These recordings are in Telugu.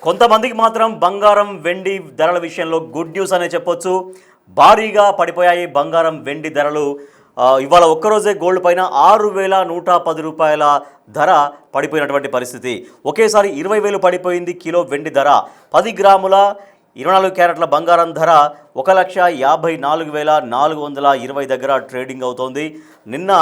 కొంతమందికి మాత్రం బంగారం వెండి ధరల విషయంలో గుడ్ న్యూస్ అనే చెప్పొచ్చు. భారీగా పడిపోయాయి బంగారం వెండి ధరలు. ఇవాళ ఒక్కరోజే గోల్డ్ పైన 6,110 రూపాయల ధర పడిపోయినటువంటి పరిస్థితి. ఒకేసారి 20,000 పడిపోయింది కిలో వెండి ధర. 10 గ్రాముల 24 క్యారెట్ల బంగారం ధర 1,54,420 దగ్గర ట్రేడింగ్ అవుతోంది. నిన్న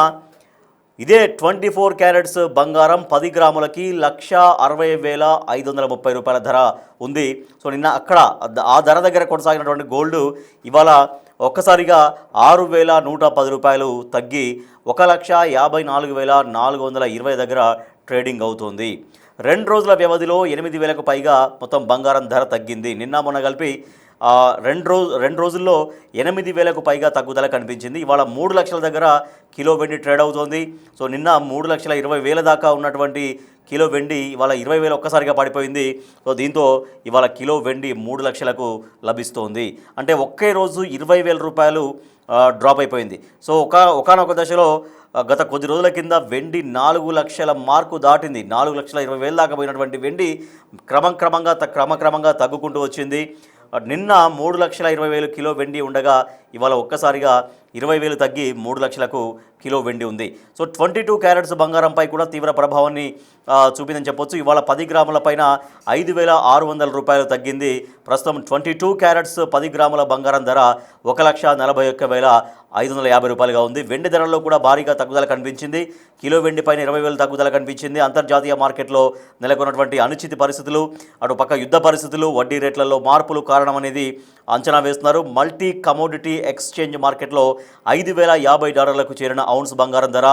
ఇదే 24 క్యారెట్స్ బంగారం 10 గ్రాములకి 1,60,530 రూపాయల ధర ఉంది. సో నిన్న అక్కడ ఆ ధర దగ్గర కొనసాగినటువంటి గోల్డ్ ఇవాళ ఒక్కసారిగా 6,110 రూపాయలు తగ్గి 1,54,420 దగ్గర ట్రేడింగ్ అవుతుంది. 2 రోజుల వ్యవధిలో 8,000కు పైగా మొత్తం బంగారం ధర తగ్గింది. నిన్న మొన్న కలిపి రెండు రోజుల్లో 8,000కు పైగా తగ్గుదల కనిపించింది. ఇవాళ 3 లక్షల దగ్గర కిలో వెండి ట్రేడ్ అవుతోంది. సో నిన్న 3,20,000 దాకా ఉన్నటువంటి కిలో వెండి ఇవాళ 20,000 ఒక్కసారిగా పడిపోయింది. సో దీంతో ఇవాళ కిలో వెండి 3 లక్షలకు లభిస్తోంది. అంటే ఒకే రోజు 20,000 రూపాయలు డ్రాప్ అయిపోయింది. సో ఒకానొక దశలో గత కొద్ది రోజుల కింద వెండి 4 లక్షల మార్కు దాటింది. 4,20,000 దాకా పోయినటువంటి వెండి క్రమక్రమంగా తగ్గుకుంటూ వచ్చింది. నిన్న 3,20,000 కిలో వెండి ఉండగా ఇవాళ ఒక్కసారిగా 20,000 తగ్గి 3 లక్షలకు కిలో వెండి ఉంది. సో 22 క్యారెట్స్ బంగారంపై కూడా తీవ్ర ప్రభావాన్ని చూపిందని చెప్పొచ్చు. ఇవాళ 10 గ్రాముల పైన 5,600 రూపాయలు తగ్గింది. ప్రస్తుతం 22 క్యారెట్స్ 10 గ్రాముల బంగారం ధర 1,41,550 రూపాయలుగా ఉంది. వెండి ధరల్లో కూడా భారీగా తగ్గుదల కనిపించింది. కిలో వెండి పైన 20,000 తగ్గుదల కనిపించింది. అంతర్జాతీయ మార్కెట్లో నెలకొన్నటువంటి అనుచిత పరిస్థితులు, అటు పక్క యుద్ధ పరిస్థితులు, వడ్డీ రేట్లలో మార్పులు కారణమనేది అంచనా వేస్తున్నారు. మల్టీ కమోడిటీ ఎక్స్చేంజ్ మార్కెట్లో $5,050కు చేరిన ఔన్స్ బంగారం ధర,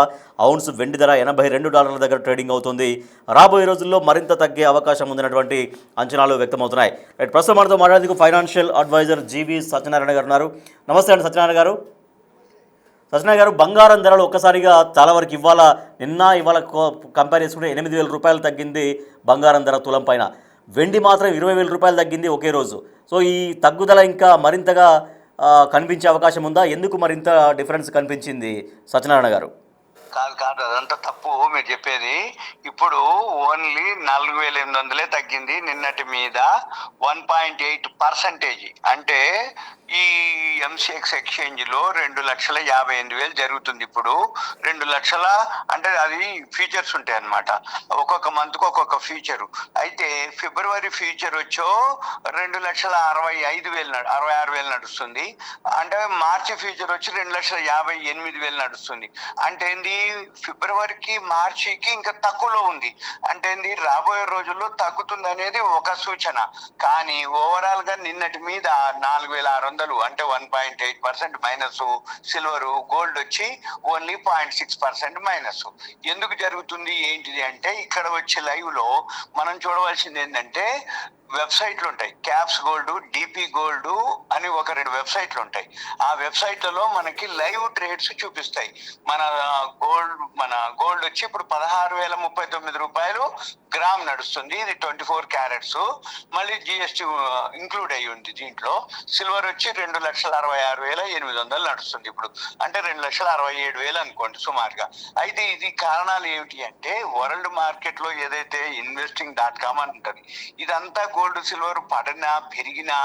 ఔన్స్ వెండి ధర $82 దగ్గర ట్రేడింగ్ అవుతుంది. రాబోయే రోజుల్లో మరింత తగ్గే అవకాశం ఉందన్నటువంటి అంచనాలు వ్యక్తమవుతున్నాయి. ప్రస్తుతం మనతో మాట్లాడేందుకు ఫైనాన్షియల్ అడ్వైజర్ జీవి సత్యనారాయణ గారు ఉన్నారు. నమస్తే అండి సత్యనారాయణ గారు. సత్యనారాయణ గారు, బంగారం ధరలు ఒక్కసారిగా చాలా వరకు ఇవాళ కంపేర్ చేసుకుంటే 8,000 రూపాయలు తగ్గింది బంగారం ధర తులం పైన. వెండి మాత్రం 20,000 రూపాయలు తగ్గింది ఒకే రోజు. సో ఈ తగ్గుదల ఇంకా మరింతగా కనిపించే అవకాశం ఉందా? ఎందుకు మరింత డిఫరెన్స్ కనిపించింది సత్యనారాయణ గారు? కాదు అదంతా తప్పు మీరు చెప్పేది. ఇప్పుడు ఓన్లీ 4,800 తగ్గింది నిన్నటి మీద 1.8%. అంటే ఈ ఎంసీఎక్స్ ఎక్స్చేంజ్ లో 2,58,000 జరుగుతుంది. ఇప్పుడు 2 లక్షల అంటే అది ఫీచర్స్ ఉంటాయి అన్నమాట. ఒక్కొక్క మంత్ కు ఒక్కొక్క ఫీచరు. అయితే ఫిబ్రవరి ఫీచర్ వచ్చో 2,65,000 నడుస్తుంది. అంటే మార్చి ఫీచర్ వచ్చి 2,58,000 నడుస్తుంది. అంటే ఏంది, ఫిబ్రవరికి మార్చికి ఇంకా తక్కువలో ఉంది. అంటే ఏంది, రాబోయే రోజుల్లో తగ్గుతుంది అనేది ఒక సూచన. కానీ ఓవరాల్ గా నిన్నటి మీద 4,600 అంటే 1.8% మైనస్. సిల్వర్ గోల్డ్ వచ్చి ఓన్లీ 0.6% మైనస్. ఎందుకు జరుగుతుంది ఏంటిది అంటే, ఇక్కడ వచ్చే లైవ్ లో మనం చూడవలసింది ఏంటంటే, వెబ్సైట్లు ఉంటాయి. క్యాప్స్ గోల్డ్, డిపి గోల్డ్ అని ఒక 2 వెబ్సైట్లు ఉంటాయి. ఆ వెబ్సైట్లలో మనకి లైవ్ ట్రేడ్స్ చూపిస్తాయి. మన గోల్డ్ వచ్చి ఇప్పుడు 16,039 రూపాయలు గ్రామ్ నడుస్తుంది. ఇది 24 క్యారెట్స్. మళ్ళీ జిఎస్టీ ఇంక్లూడ్ అయ్యి ఉంది దీంట్లో. సిల్వర్ వచ్చి 2,66,800 నడుస్తుంది ఇప్పుడు. అంటే 2,67,000 అనుకోండి సుమారుగా. అయితే ఇది కారణాలు ఏమిటి అంటే, వరల్డ్ మార్కెట్ లో ఏదైతే investing.com అని ఉంటుంది, ఇదంతా గోల్డ్ సిల్వర్ పడినా పెరిగినా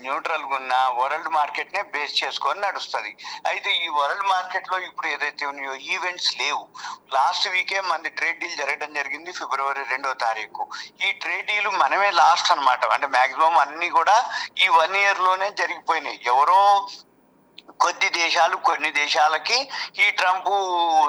న్యూట్రల్ గా ఉన్న వరల్డ్ మార్కెట్ నే బేస్ చేసుకొని నడుస్తుంది. అయితే ఈ వరల్డ్ మార్కెట్ లో ఇప్పుడు ఏదైతే ఉన్నాయో ఈవెంట్స్ లేవు. లాస్ట్ వీకే మన ట్రేడ్ డీల్ జరగడం జరిగింది ఫిబ్రవరి 2వ తారీఖు. ఈ ట్రేడ్ డీల్ మనమే లాస్ట్ అన్నమాట. అంటే మాక్సిమం అన్ని కూడా ఈ 1 ఇయర్ లోనే జరిగిపోయినాయి. ఎవరో కొన్ని దేశాలకి ఈ ట్రంప్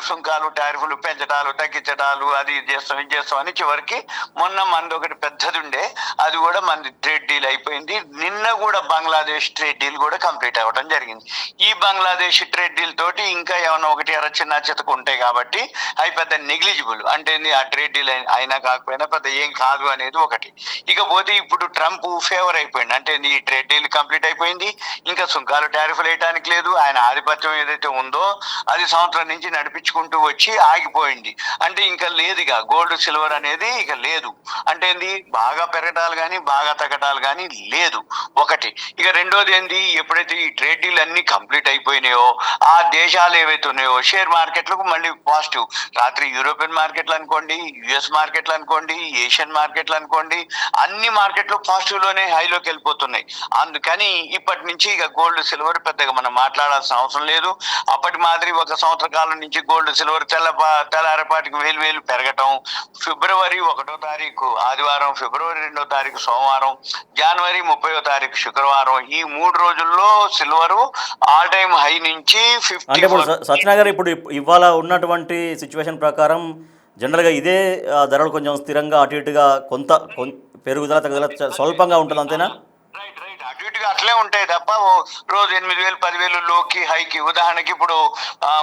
సుంకాలు, టారిఫ్లు పెంచడాలు, తగ్గించడాలు, అది ఇది చేస్తాం అని చివరికి మొన్న మనది ఒకటి పెద్దది ఉండే, అది కూడా మనది ట్రేడ్ డీల్ అయిపోయింది. నిన్న కూడా బంగ్లాదేశ్ ట్రేడ్ డీల్ కూడా కంప్లీట్ అవ్వడం జరిగింది. ఈ బంగ్లాదేశ్ ట్రేడ్ డీల్ తోటి ఇంకా ఏమైనా ఒకటి చిన్న చితకు ఉంటాయి కాబట్టి అవి పెద్ద నెగ్లిజిబుల్. అంటే ఆ ట్రేడ్ డీల్ అయినా కాకపోయినా పెద్ద ఏం కాదు అనేది ఒకటి. ఇకపోతే ఇప్పుడు ట్రంప్ ఫేవర్ అయిపోయింది. అంటే ఈ ట్రేడ్ డీల్ కంప్లీట్ అయిపోయింది, ఇంకా సుంకాలు టారిఫ్లు వేయడానికి నడవట్లేదు. ఆయన ఆధిపత్యం ఏదైతే ఉందో అది సంవత్సరం నుంచి నడిపించుకుంటూ వచ్చి ఆగిపోయింది. అంటే ఇంకా లేదు, ఇక గోల్డ్ సిల్వర్ అనేది ఇక లేదు. అంటే ఏంది, బాగా పెరగటాలు కానీ బాగా తగ్గటాలు కానీ లేదు ఒకటి. ఇక రెండోది ఏంది, ఎప్పుడైతే ఈ ట్రేడ్ డీల్ అన్ని కంప్లీట్ అయిపోయినాయో ఆ దేశాలు ఏవైతే ఉన్నాయో షేర్ మార్కెట్లకు మళ్ళీ పాజిటివ్. రాత్రి యూరోపియన్ మార్కెట్లు అనుకోండి, యుఎస్ మార్కెట్లు అనుకోండి, ఏషియన్ మార్కెట్లు అనుకోండి, అన్ని మార్కెట్లు పాజిటివ్ లోనే హైలోకి వెళ్ళిపోతున్నాయి. అందుకని ఇప్పటి నుంచి ఇక గోల్డ్ సిల్వర్ పెద్దగా మనం మాట్లాడాల్సిన అవసరం లేదు. అప్పటి మాదిరి ఒక సంవత్సర కాలం నుంచి గోల్డ్ సిల్వర్ తెల్లారేపాటికి వేలు పెరగటం, ఫిబ్రవరి 1వ తారీఖు ఆదివారం, ఫిబ్రవరి 2వ తారీఖు సోమవారం, జనవరి 30వ తారీఖు శుక్రవారం, ఈ 3 రోజుల్లో సిల్వర్ ఆల్ టైమ్ హై నుంచి అంటే ఇప్పుడు సత్యనారాయణ గారు, ఇప్పుడు ఇవాళ ఉన్నటువంటి సిచ్యువేషన్ ప్రకారం జనరల్గా ఇదే ధరలు కొంచెం స్థిరంగా అటు ఇటుగా కొంత పెరుగుదల తగ్గుదల స్వల్పంగా ఉంటుంది, అంతేనా? రైట్ రైట్ అటు ఇటుగా అట్లే ఉంటాయి తప్ప రోజు 8,000 10,000 లోకి హైకి. ఉదాహరణకి ఇప్పుడు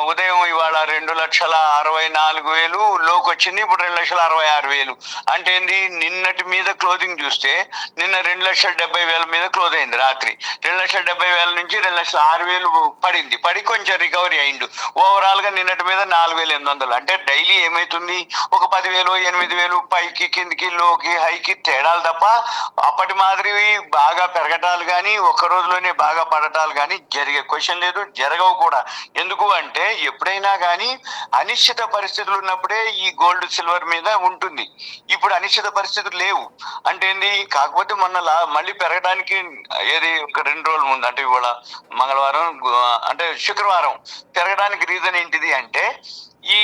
ఉదయం ఇవాళ 2,64,000 లోకి వచ్చింది, ఇప్పుడు 2,66,000. అంటే ఏంది, నిన్నటి మీద క్లోజింగ్ చూస్తే నిన్న 2,70,000 మీద క్లోజ్ అయింది. రాత్రి 2,70,000 నుంచి 2,06,000 పడి కొంచెం రికవరీ అయిండు. ఓవరాల్ గా నిన్నటి మీద 4,800. అంటే డైలీ ఏమైతుంది, ఒక 10,000 8,000 పైకి కిందికి లోకి హైకి తేడాలు తప్ప అప్పటి మాదిరి బాగా పెరగటాలు కానీ ఒక్క రోజులోనే బాగా పడటాలు కానీ జరిగే క్వశ్చన్ లేదు, జరగవు కూడా. ఎందుకు అంటే ఎప్పుడైనా కానీ అనిశ్చిత పరిస్థితులు ఉన్నప్పుడే ఈ గోల్డ్ సిల్వర్ మీద ఉంటుంది. ఇప్పుడు అనిశ్చిత పరిస్థితులు లేవు. అంటే ఏంది, కాకపోతే మొన్న మళ్ళీ పెరగడానికి ఏది ఒక 2 రోజుల ముందు, అంటే ఇవాళ మంగళవారం అంటే శుక్రవారం పెరగడానికి రీజన్ ఏంటిది అంటే ఈ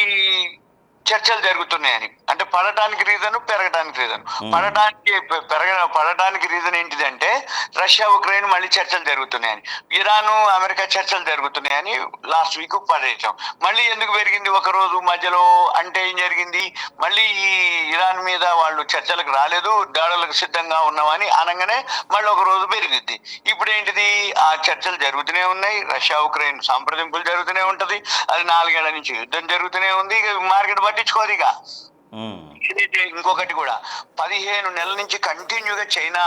చర్చలు జరుగుతున్నాయని. అంటే పడటానికి రీజన్, పెరగడానికి రీజన్. పడటానికి రీజన్ ఏంటిది అంటే రష్యా ఉక్రెయిన్ మళ్ళీ చర్చలు జరుగుతున్నాయని, ఇరాన్ అమెరికా చర్చలు జరుగుతున్నాయని లాస్ట్ వీక్ పడేయటం. మళ్ళీ ఎందుకు పెరిగింది ఒక రోజు మధ్యలో అంటే ఏం జరిగింది, మళ్ళీ ఈ ఇరాన్ మీద వాళ్ళు చర్చలకు రాలేదు, దాడులకు సిద్ధంగా ఉన్నామని అనగానే మళ్ళీ ఒక రోజు పెరిగింది. ఇప్పుడు ఏంటిది, ఆ చర్చలు జరుగుతూనే ఉన్నాయి, రష్యా ఉక్రెయిన్ సంప్రదింపులు జరుగుతూనే ఉంటది, అది 4 ఏళ్ల నుంచి యుద్ధం జరుగుతూనే ఉంది. మార్కెట్ పట్టించుకోదు ఇక. ఇంకొకటి కూడా 15 నెలల నుంచి కంటిన్యూగా చైనా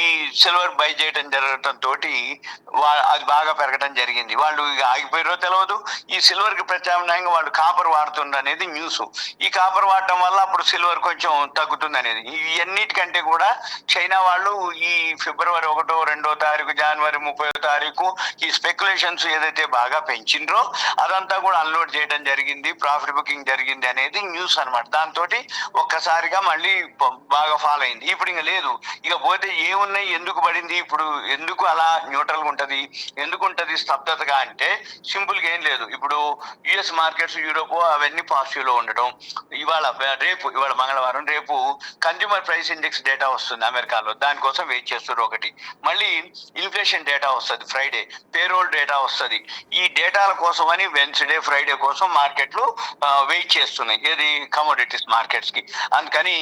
ఈ సిల్వర్ బై చేయడం జరగటం తోటి అది బాగా పెరగడం జరిగింది. వాళ్ళు ఇక ఆగిపోయారో తెలియదు. ఈ సిల్వర్ కి ప్రత్యామ్నాయంగా వాళ్ళు కాపర్ వాడుతుంది అనేది న్యూస్. ఈ కాపర్ వాడటం వల్ల అప్పుడు సిల్వర్ కొంచెం తగ్గుతుంది అనేది. ఇవన్నిటికంటే కూడా చైనా వాళ్ళు ఈ ఫిబ్రవరి 1వ 2వ తారీఖు, జనవరి 30వ తారీఖు ఈ స్పెక్యులేషన్స్ ఏదైతే బాగా పెంచిండ్రో అదంతా కూడా అన్లోడ్ చేయడం జరిగింది, ప్రాఫిట్ బుకింగ్ జరిగింది అనేది న్యూస్ అనమాట. దాంతో ఒక్కసారిగా మళ్ళీ బాగా ఫాలో అయింది. ఇప్పుడు ఇంకా లేదు. ఇక పోతే ఏమున్నాయి, ఎందుకు పడింది, ఇప్పుడు ఎందుకు అలా న్యూట్రల్గా ఉంటది, ఎందుకు ఉంటది స్తబ్దతగా అంటే సింపుల్ గా ఏం లేదు. ఇప్పుడు యుఎస్ మార్కెట్స్, యూరోప్ అవన్నీ పాజిటివ్ లో ఉండటం. ఇవాళ మంగళవారం, రేపు కన్జ్యూమర్ ప్రైస్ ఇండెక్స్ డేటా వస్తుంది అమెరికాలో, దానికోసం వెయిట్ చేస్తారు ఒకటి. మళ్ళీ ఇన్ఫ్లేషన్ డేటా వస్తుంది ఫ్రైడే, పేరోల్ డేటా వస్తుంది. ఈ డేటాల కోసం అని వెన్స్డే ఫ్రైడే కోసం మార్కెట్లు వెయిట్ చేస్తున్నాయి, ఏది కమోడిటీస్ మార్కెట్స్ కి. అందుకని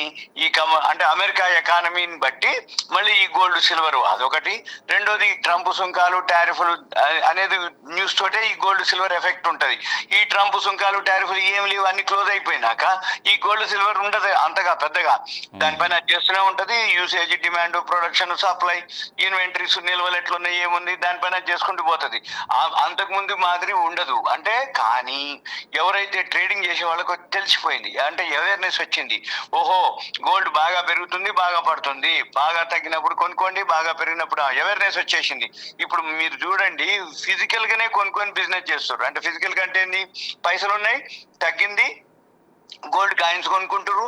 అంటే అమెరికా ఎకానమీని బట్టి మళ్ళీ ఈ గోల్డ్ సిల్వర్ అదొకటి. రెండోది ట్రంప్ సుంకాలు, టారిఫ్లు అనేది న్యూస్ తోటే ఈ గోల్డ్ సిల్వర్ ఎఫెక్ట్ ఉంటది. ఈ ట్రంప్ సుంకాలు, టారిఫ్లు ఏం లేవు, అన్ని క్లోజ్ అయిపోయినాక ఈ గోల్డ్ సిల్వర్ ఉండదు అంతగా పెద్దగా. దానిపైన చేస్తూనే ఉంటది. Usage, demand, production, supply, inventories, నిల్వలు ఎట్లున్నాయి ఏముంది దానిపైన చేసుకుంటూ పోతుంది. అంతకు ముందు మాదిరి ఉండదు. అంటే కానీ ఎవరైతే ట్రేడింగ్ చేసే వాళ్ళకు తెలిసిపోయింది, అంటే అవేర్నెస్ వచ్చింది. ఓహో, గోల్డ్ బాగా పెరుగుతుంది, బాగా పడుతుంది, బాగా తగ్గినప్పుడు కొనుక్కోండి, బాగా పెరిగినప్పుడు అవేర్నెస్ వచ్చేసింది. ఇప్పుడు మీరు చూడండి, ఫిజికల్ గానే కొనుక్కొని బిజినెస్ చేస్తారు. అంటే ఫిజికల్ కంటే ఏంది, పైసలు ఉన్నాయి, తగ్గింది, గోల్డ్ కాయిన్స్ కొనుక్కుంటారు,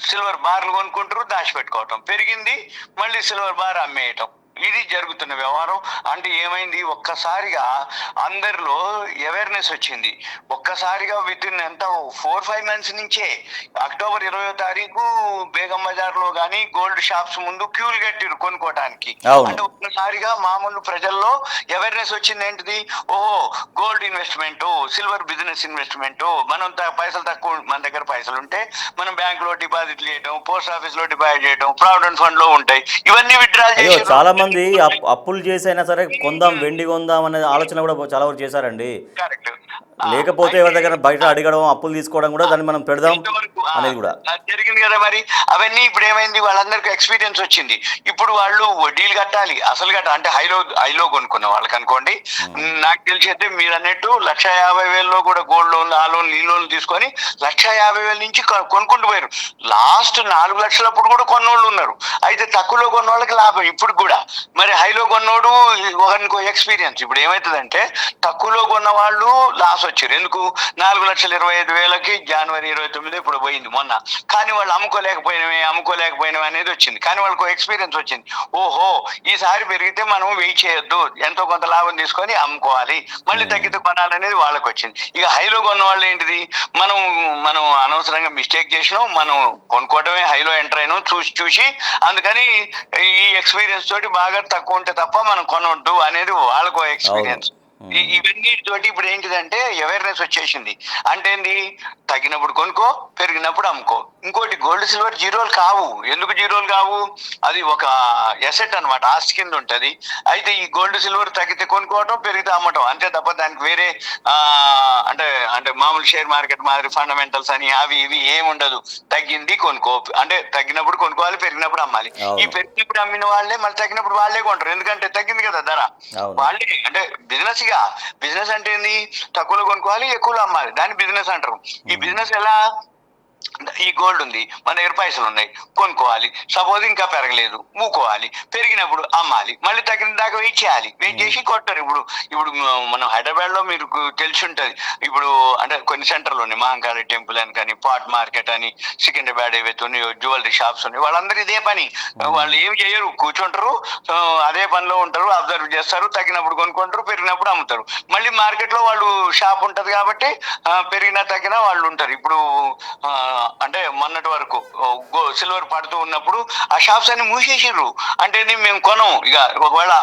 సిల్వర్ బార్లు కొనుక్కుంటారు, దాచిపెట్టుకోవటం, పెరిగింది మళ్ళీ సిల్వర్ బార్ అమ్మేయటం. ఇది జరుగుతున్న వ్యవహారం. అంటే ఏమైంది, ఒక్కసారిగా అందరిలో అవేర్నెస్ వచ్చింది. ఒక్కసారిగా విత్ ఇన్ ఎంత 4-5 months నుంచే అక్టోబర్ 20వ తారీఖు బేగం బజార్ లో గానీ గోల్డ్ షాప్స్ ముందు క్యూలు కట్టిరు కొనుక్కోవడానికి. అంటే ఒక్కసారిగా మామూలు ప్రజల్లో అవేర్నెస్ వచ్చింది. ఏంటిది, ఓహో gold investment, silver business investment, మనం పైసలు తక్కువ, మన దగ్గర పైసలు ఉంటే మనం బ్యాంక్ లో డిపాజిట్ చేయడం, పోస్ట్ ఆఫీస్ లో డిపాజిట్ చేయడం, ప్రావిడెంట్ ఫండ్ లో ఉంటాయి, ఇవన్నీ విత్డ్రాల్ చేసి చాలా మంది అప్పులు చేసైనా సరే కొందాం, వెండి కొందాం అనే ఆలోచన కూడా చాలా వరకు చేశారండి. కరెక్ట్. లేకపోతే ఎవరి దగ్గర బయట అడగడం, అప్పులు తీసుకోవడం కూడా దాన్ని మనం పెడదాం ఇంతవరకు అనేది కూడా. జరిగింది కదా మరి. అవన్నీ ఇప్పుడు ఏమైంది, వాళ్ళందరికీ ఎక్స్పీరియన్స్ వచ్చింది. ఇప్పుడు వాళ్ళు వడ్డీలు కట్టాలి, అసలు కట్టాలి. అంటే హైలో కొనుక్కున్న వాళ్ళకి అనుకోండి, నాకు తెలిసి అయితే మీరు అన్నట్టు 1,50,000 కూడా గోల్డ్ లోన్, ఆ లోన్, ఈ లోన్ తీసుకొని 1,50,000 నుంచి కొనుక్కుంటూ పోయారు. లాస్ట్ 4 లక్షలప్పుడు కూడా కొన్నోళ్ళు ఉన్నారు. అయితే తక్కువలో కొన్న వాళ్ళకి లాభం ఇప్పుడు కూడా. మరి హైలో కొన్నోడు ఒకరికో ఎక్స్పీరియన్స్. ఇప్పుడు ఏమవుతుందంటే తక్కువలో కొన్న వాళ్ళు లాస్ వచ్చారు. ఎందుకు? 4,25,000కి జనవరి 29 ఇప్పుడు పోయింది మొన్న. కానీ వాళ్ళు అమ్ముకోలేకపోయినవి అనేది వచ్చింది. కానీ వాళ్ళకు ఎక్స్పీరియన్స్ వచ్చింది. ఓహో, ఈసారి పెరిగితే మనం వెయిట్ చేయొద్దు, ఎంతో కొంత లాభం తీసుకొని అమ్ముకోవాలి, మళ్ళీ తగ్గితే కొనాలనేది వాళ్ళకి వచ్చింది. ఇక హైలో కొన్న వాళ్ళు ఏంటిది, మనం మనం అనవసరంగా మిస్టేక్ చేసినాం, మనం కొనుక్కోవటమే హైలో ఎంటర్ అయినాం చూసి, అందుకని ఈ ఎక్స్పీరియన్స్ తోటి బాగా తక్కువ ఉంటే తప్ప మనం కొనవద్దు అనేది వాళ్ళకు ఎక్స్పీరియన్స్. ఇవన్నీ తోటి ఇప్పుడు ఏంటిదంటే అవేర్నెస్ వచ్చేసింది. అంటే ఏంది, తగ్గినప్పుడు కొనుక్కో, పెరిగినప్పుడు అమ్ముకో. ఇంకోటి, గోల్డ్ సిల్వర్ జీరోలు కావు. ఎందుకు జీరోలు కావు? అది ఒక ఎసెట్ అన్నమాట, ఆస్తి కింద ఉంటది. అయితే ఈ గోల్డ్ సిల్వర్ తగ్గితే కొనుక్కోవటం, పెరిగితే అమ్మటం, అంతే తప్ప దానికి వేరే అంటే అంటే మామూలు షేర్ మార్కెట్ మాదిరి ఫండమెంటల్స్ అని అవి ఇవి ఏముండదు. తగ్గింది కొనుక్కో, అంటే తగ్గినప్పుడు కొనుక్కోవాలి, పెరిగినప్పుడు అమ్మాలి. ఈ పెరిగినప్పుడు అమ్మిన వాళ్ళే మళ్ళీ తగ్గినప్పుడు వాళ్ళే కొంటారు. ఎందుకంటే తగ్గింది కదా ధర, వాళ్ళే. అంటే బిజినెస్ అంటే ఏంది, తక్కువలో కొనుక్కోవాలి, ఎక్కువలో అమ్మాలి, దాన్ని బిజినెస్ అంటారు. ఈ బిజినెస్ ఎలా? ఈ గోల్డ్ ఉంది, మన దగ్గర పైసలు ఉన్నాయి, కొనుక్కోవాలి. సపోజ్ ఇంకా పెరగలేదు, మూకోవాలి. పెరిగినప్పుడు అమ్మాలి, మళ్ళీ తగ్గిన దాకా వెయిట్ చేయాలి. వెయిట్ చేసి కొట్టారు. ఇప్పుడు మనం హైదరాబాద్ లో మీరు తెలిసి ఉంటది. ఇప్పుడు అంటే కొన్ని సెంటర్లు ఉన్నాయి, మహంకాళి టెంపుల్ అని కానీ, పాట్ మార్కెట్ అని, సికింద్రాబాద్ ఏవైతే ఉన్నాయో జ్యువెలరీ షాప్స్ ఉన్నాయి, వాళ్ళందరూ ఇదే పని. వాళ్ళు ఏం చేయరు, కూర్చుంటారు, అదే పనిలో ఉంటారు, అబ్జర్వ్ చేస్తారు, తగ్గినప్పుడు కొనుక్కుంటారు, పెరిగినప్పుడు అమ్ముతారు. మళ్ళీ మార్కెట్ లో వాళ్ళు షాప్ ఉంటది కాబట్టి పెరిగినా తగ్గినా వాళ్ళు ఉంటారు. ఇప్పుడు అంటే మొన్నటి వరకు సిల్వర్ పడుతూ ఉన్నప్పుడు ఆ షాప్స్ అన్ని మూసేసిర్రు. అంటే మేము కొనం. ఇక ఒకవేళ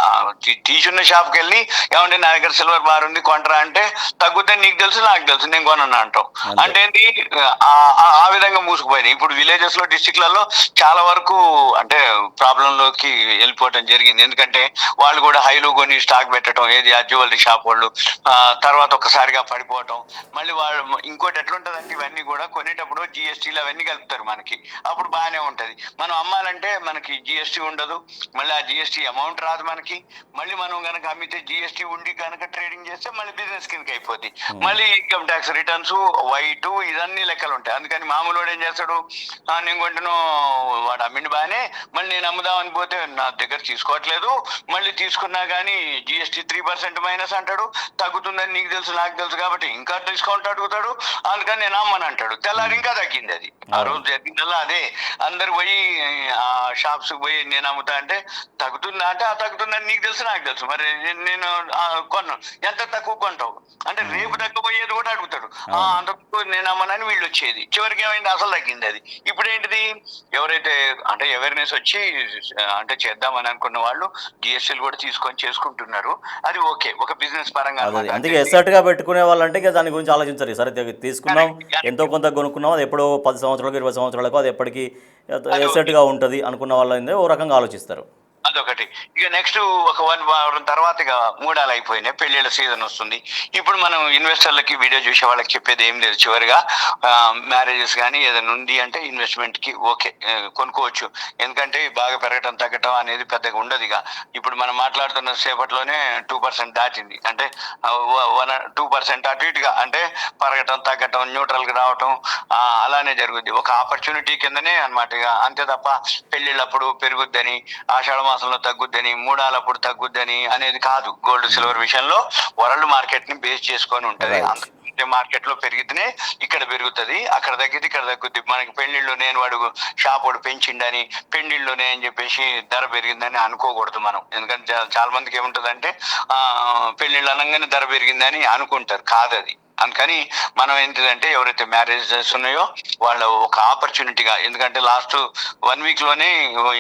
తీసున్న షాప్కి వెళ్ళి, ఏమంటే నా దగ్గర సిల్వర్ బార్ ఉంది కొంటరా అంటే, తగ్గితే నీకు తెలుసు నాకు తెలుసు, నేను కొనను అంటాం. అంటే ఏంటి, ఆ విధంగా మూసుకుపోయినాయి. ఇప్పుడు విలేజెస్ లో, డిస్ట్రిక్ట్లలో చాలా వరకు అంటే ప్రాబ్లం లోకి వెళ్ళిపోవటం జరిగింది. ఎందుకంటే వాళ్ళు కూడా హైలో కొని స్టాక్ పెట్టడం, ఏది ఆ జ్యువెలరీ షాప్ వాళ్ళు, తర్వాత ఒక్కసారిగా పడిపోవటం. మళ్ళీ వాళ్ళు ఇంకోటి ఎట్లుంటదంటే, ఇవన్నీ కూడా కొనేటప్పుడు జిఎస్టీలు అవన్నీ కలుపుతారు మనకి, అప్పుడు బాగానే ఉంటది. మనం అమ్మాలంటే మనకి జిఎస్టీ ఉండదు, మళ్ళీ ఆ జిఎస్టీ అమౌంట్ రాదు మనకి. మళ్ళీ మనం కనుక అమ్మితే జిఎస్టీ ఉండి కనుక ట్రేడింగ్ చేస్తే మళ్ళీ బిజినెస్ కిందకి అయిపోద్ది. మళ్ళీ ఇన్కమ్ ట్యాక్స్ రిటర్న్స్, వైట్, ఇదన్నీ లెక్కలు ఉంటాయి. అందుకని మామూలు వాడు ఏం చేస్తాడు, నేను కొంటును, వాడు అమ్మిండి బాగానే, మళ్ళీ నేను అమ్ముదామని పోతే నా దగ్గర తీసుకోవట్లేదు, మళ్ళీ తీసుకున్నా కానీ జిఎస్టీ 3% మైనస్ అంటాడు, తగ్గుతుందని నీకు తెలుసు నాకు తెలుసు కాబట్టి ఇంకా డిస్కౌంట్ అడుగుతాడు, అందుకని నేను అమ్మని అంటాడు. తెల్లారి ఇంకా తగ్గింది. అది ఆ రోజు జరిగిందల్లా అదే. అందరు పోయి ఆ షాప్స్ పోయి నేను అమ్ముతా అంటే, తగ్గుతుందా అంటే, ఆ తగ్గుతుందని నీకు తెలుసు నాకు తెలుసు, మరి నేను కొన్నాను, ఎంత తక్కువ కొంటావు అంటే, రేపు తగ్గిపోయేది కూడా అడుగుతాడు. అంత నేను అమ్మనని వీళ్ళు వచ్చేది. చివరికి ఏమైంది, అసలు తగ్గింది. అది ఇప్పుడు ఏంటిది, ఎవరైతే అంటే అవేర్నెస్ వచ్చి అంటే చేద్దామని అనుకున్న వాళ్ళు జిఎస్టీలు కూడా తీసుకొని చేసుకుంటున్నారు. అది ఓకే, ఒక బిజినెస్ పరంగా. అందుకే ఎసర్ట్ గా పెట్టుకునే వాళ్ళంటే ఇక దాని గురించి ఆలోచించారు. సరే తీసుకున్నాం, ఎంతో కొంత కొనుక్కున్నాం, అది ఎప్పుడో 10 సంవత్సరాలకు 20 సంవత్సరాలకు అది ఎప్పటికీ ఎసర్ట్ గా ఉంటుంది అనుకున్న వాళ్ళు ఓ రకంగా ఆలోచిస్తారు. అదొకటి. ఇక నెక్స్ట్ ఒక 1 వారం తర్వాత ఇక మూడాలు అయిపోయినాయి, పెళ్లిళ్ళ సీజన్ వస్తుంది. ఇప్పుడు మనం ఇన్వెస్టర్లకి, వీడియో చూసే వాళ్ళకి చెప్పేది ఏం లేదు. చివరిగా మ్యారేజెస్ కానీ ఏదైనా ఉంది అంటే ఇన్వెస్ట్మెంట్ కి ఓకే, కొనుక్కోవచ్చు. ఎందుకంటే బాగా పెరగటం తగ్గటం అనేది పెద్దగా ఉండదు. ఇక ఇప్పుడు మనం మాట్లాడుతున్న సేపట్లోనే 2% దాటింది. అంటే 2% అటు ఇటుగా, అంటే పెరగటం తగ్గటం, న్యూట్రల్ కి రావటం, అలానే జరుగుద్ది. ఒక ఆపర్చునిటీ కిందనే అన్నమాట. ఇక అంతే తప్ప పెళ్లిళ్ళప్పుడు పెరుగుద్దని, ఆషాఢ మాసంలో తగ్గుద్దని, మూడాలప్పుడు తగ్గుద్దని అనేది కాదు. గోల్డ్ సిల్వర్ విషయంలో వరల్డ్ మార్కెట్ ని బేస్ చేసుకొని ఉంటది. మార్కెట్ లో పెరిగితేనే ఇక్కడ పెరుగుతుంది, అక్కడ తగ్గితే ఇక్కడ తగ్గుద్ది. మనకి పెళ్లిళ్ళు నేను వాడు షాప్ వాడు పెంచిండని, పెళ్లిళ్ళునే అని చెప్పేసి ధర పెరిగిందని అనుకోకూడదు మనం. ఎందుకంటే చాలా మందికి ఏముంటదంటే పెళ్లిళ్ళు అనగానే ధర పెరిగిందని అనుకుంటారు, కాదు అది. అందుకని మనం ఏంటిదంటే, ఎవరైతే మ్యారేజెస్ ఉన్నాయో వాళ్ళ ఒక ఆపర్చునిటీగా, ఎందుకంటే లాస్ట్ 1 వీక్ లోనే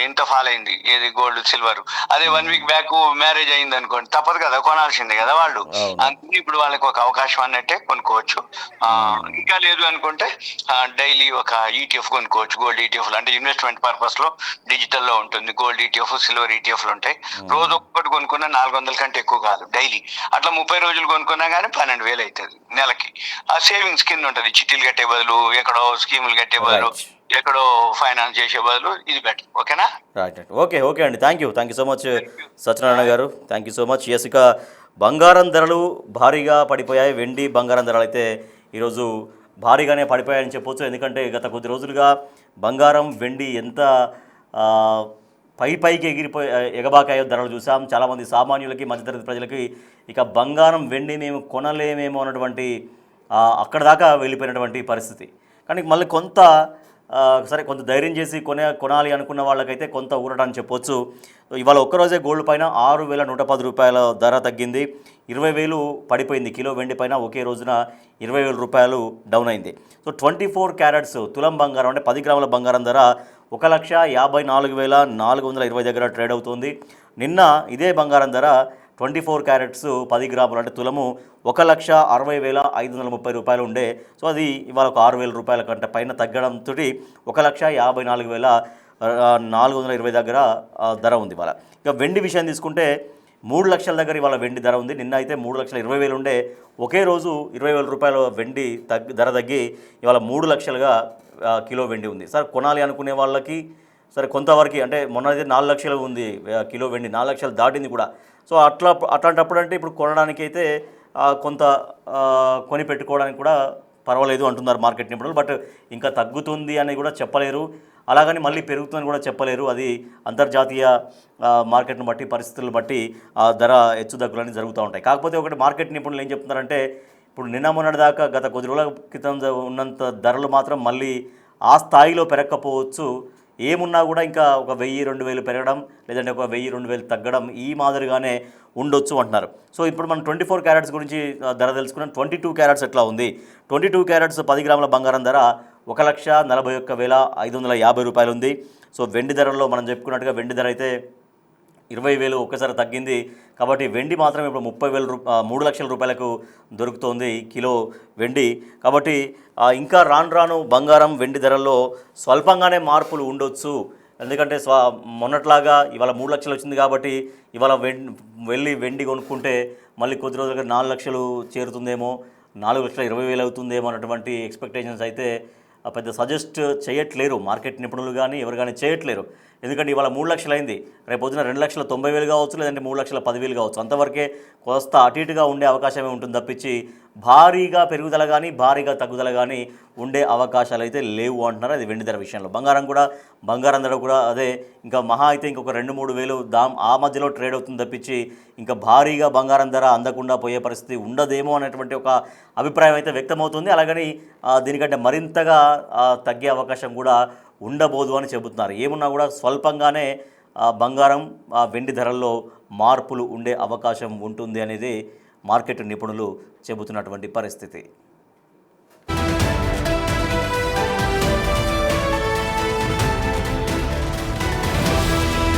ఎంత ఫాల్ అయింది ఏది గోల్డ్ సిల్వర్. అదే 1 వీక్ బ్యాక్ మ్యారేజ్ అయింది అనుకోండి, తప్పదు కదా, కొనాల్సిందే కదా వాళ్ళు. అందుకని ఇప్పుడు వాళ్ళకి ఒక అవకాశం అన్నట్టే కొనుక్కోవచ్చు. ఇంకా లేదు అనుకుంటే డైలీ ఒక ఈటీఎఫ్ కొనుక్కోవచ్చు. గోల్డ్ ఈటీఎఫ్ అంటే ఇన్వెస్ట్మెంట్ పర్పస్ లో డిజిటల్ లో ఉంటుంది. గోల్డ్ ఈటీఎఫ్, సిల్వర్ ఈటీఎఫ్లు ఉంటాయి. రోజు ఒక్కటి కొనుక్కున్నా 400 కంటే ఎక్కువ కాదు డైలీ. అట్లా 30 రోజులు కొనుక్కున్నా కానీ 12,000 అవుతుంది. నెలకి. ఆ సేవింగ్స్ కింద ఉంటది. చిట్టీలు కట్టే బదులు, ఎక్కడో స్కీములు కట్టే బదులు, రైట్. ఎక్కడో ఫైనాన్స్ చేసే బదులు ఇది బెటర్. ఓకేనా? Right right. ఓకే అండి. Thank you so much Satyanarayana గారు. Thank you so much. Yes, ఇక బంగారం ధరలు భారీగా పడిపోయాయి. వెండి బంగారం ధరలు అయితే ఈరోజు భారీగానే పడిపోయాయని చెప్పొచ్చు. ఎందుకంటే గత కొద్ది రోజులుగా బంగారం వెండి ఎంత ఆ, పైకి ఎగబాకాయో ధరలు చూసాం. చాలామంది సామాన్యులకి మధ్యతరగతి ప్రజలకి ఇక బంగారం వెండి మేము కొనలేమేమో అన్నటువంటి అక్కడ దాకా వెళ్ళిపోయినటువంటి పరిస్థితి. కానీ మళ్ళీ కొంత సరే కొంత ధైర్యం చేసి కొనాలి అనుకున్న వాళ్ళకైతే కొంత ఊరటని చెప్పొచ్చు. ఇవాళ ఒక్కరోజే గోల్డ్ పైన 6,110 రూపాయల ధర తగ్గింది. 20,000 పడిపోయింది. కిలో వెండి పైన ఒకే రోజున 20,000 రూపాయలు డౌన్ అయింది. సో 24 క్యారెట్స్ తులం బంగారం అంటే 10 గ్రాముల బంగారం ధర 1,54,420 దగ్గర ట్రేడ్ అవుతుంది. నిన్న ఇదే బంగారం ధర 24 క్యారెట్స్ 10 గ్రాములు అంటే తులము 1,60,530 రూపాయలు ఉండే. సో అది ఇవాళ ఒక 6,000 రూపాయల కంటే పైన తగ్గడంతో 1,54,420 దగ్గర ధర ఉంది ఇవాళ. ఇక వెండి విషయం తీసుకుంటే 3 లక్షల దగ్గర ఇవాళ వెండి ధర ఉంది. నిన్న అయితే 3,20,000 ఉండే. ఒకే రోజు 20,000 రూపాయల వెండి ధర తగ్గి ఇవాళ 3 లక్షలుగా కిలో వెండి ఉంది. సార్ కొనాలి అనుకునే వాళ్ళకి సరే కొంతవరకు అంటే మొన్న అయితే 4 లక్షలు ఉంది కిలో వెండి, 4 లక్షలు దాటింది కూడా. సో అట్లాంటప్పుడు అంటే ఇప్పుడు కొనడానికి అయితే కొంత కొని పెట్టుకోవడానికి కూడా పర్వాలేదు అంటున్నారు మార్కెట్ నిపుణులు. బట్ ఇంకా తగ్గుతుంది అని కూడా చెప్పలేరు, అలాగని మళ్ళీ పెరుగుతుందని కూడా చెప్పలేరు. అది అంతర్జాతీయ మార్కెట్ను బట్టి పరిస్థితులను బట్టి ధర హెచ్చుతగ్గులన్నీ జరుగుతూ ఉంటాయి. కాకపోతే ఒకటి మార్కెట్ నిపుణులు ఏం చెప్తున్నారంటే ఇప్పుడు నిన్న మొన్నటి దాకా గత కొద్ది రోజుల క్రితం ఉన్నంత ధరలు మాత్రం మళ్ళీ ఆ స్థాయిలో పెరగకపోవచ్చు. ఏమున్నా కూడా ఇంకా ఒక 1,000-2,000 పెరగడం, లేదంటే ఒక 1,000-2,000 తగ్గడం ఈ మాదిరిగానే ఉండొచ్చు అంటున్నారు. సో ఇప్పుడు మనం 24 క్యారెట్స్ గురించి ధర తెలుసుకున్నాం. 22 క్యారెట్స్ ఎట్లా ఉంది? 22 క్యారెట్స్ 10 గ్రాముల బంగారం ధర 1,41,550 రూపాయలు ఉంది. సో వెండి ధరల్లో మనం చెప్పుకున్నట్టుగా వెండి ధర అయితే 20,000 ఒక్కసారి తగ్గింది. కాబట్టి వెండి మాత్రం ఇప్పుడు 3 లక్షల రూపాయలకు దొరుకుతోంది కిలో వెండి. కాబట్టి ఇంకా రాను బంగారం వెండి ధరల్లో స్వల్పంగానే మార్పులు ఉండొచ్చు. ఎందుకంటే మొన్నట్లాగా ఇవాళ 3 లక్షలు వచ్చింది కాబట్టి ఇవాళ వెళ్ళి వెండి కొనుక్కుంటే మళ్ళీ కొద్ది రోజులుగా 4 లక్షలు చేరుతుందేమో, 4,20,000 అవుతుందేమో అన్నటువంటి ఎక్స్పెక్టేషన్స్ అయితే పెద్ద సజెస్ట్ చేయట్లేరు మార్కెట్ నిపుణులు కానీ ఎవరు కానీ చేయట్లేరు. ఎందుకంటే ఇవాళ 3 లక్షలు అయింది, రేపు పొద్దున 2,90,000 కావచ్చు, లేదంటే 3,10,000 కావచ్చు. అంతవరకే కోస్తా అటు ఇటుగా ఉండే అవకాశమే ఉంటుంది తప్పించి భారీగా పెరుగుదల కానీ భారీగా తగ్గుదల కానీ ఉండే అవకాశాలు అయితే లేవు అంటున్నారు. అది వెండి ధర విషయంలో. బంగారం ధర కూడా అదే, ఇంకా మహా అయితే ఇంకొక 2-3 వేలు ఆ మధ్యలో ట్రేడ్ అవుతుంది తప్పించి ఇంకా భారీగా బంగారం ధర అందకుండా పోయే పరిస్థితి ఉండదేమో అనేటువంటి ఒక అభిప్రాయం అయితే వ్యక్తమవుతుంది. అలాగని దీనికంటే మరింతగా తగ్గే అవకాశం కూడా ఉండబోదు అని చెబుతున్నారు. ఏమున్నా కూడా స్వల్పంగానే బంగారం వెండి ధరల్లో మార్పులు ఉండే అవకాశం ఉంటుంది అనేది మార్కెట్ నిపుణులు చెబుతున్నటువంటి పరిస్థితి.